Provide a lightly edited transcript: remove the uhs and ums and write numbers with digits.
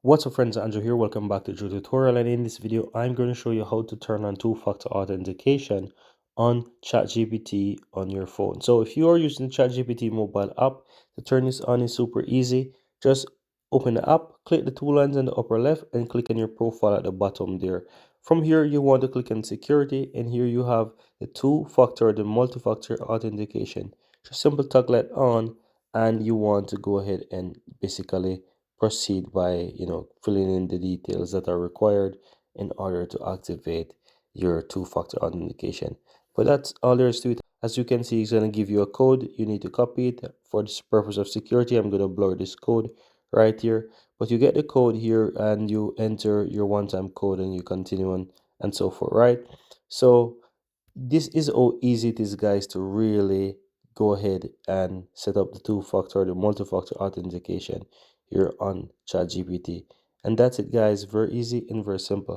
What's up friends, Andrew here. Welcome back to the tutorial, and in this video I'm going to show you how to turn on two-factor authentication on ChatGPT on your phone. So if you are using the ChatGPT mobile app, to turn this on is super easy. Just open the app, click the two lines in the upper left and click on your profile at the bottom there. From here you want to click on security, and here you have the two-factor, the multi-factor authentication. Just simple toggle it on, and you want to go ahead and basically proceed by filling in the details that are required in order to activate your two-factor authentication. But that's all there is to it. As you can see, it's going to give you a code. You need to copy it. For this purpose of security, I'm going to blur this code right here, but you get the code here and you enter your one-time code and you continue on and so forth, right? So this is how easy it is, guys, to really go ahead and set up the two-factor, the multi-factor authentication here on ChatGPT. And that's it, guys. Very easy and very simple.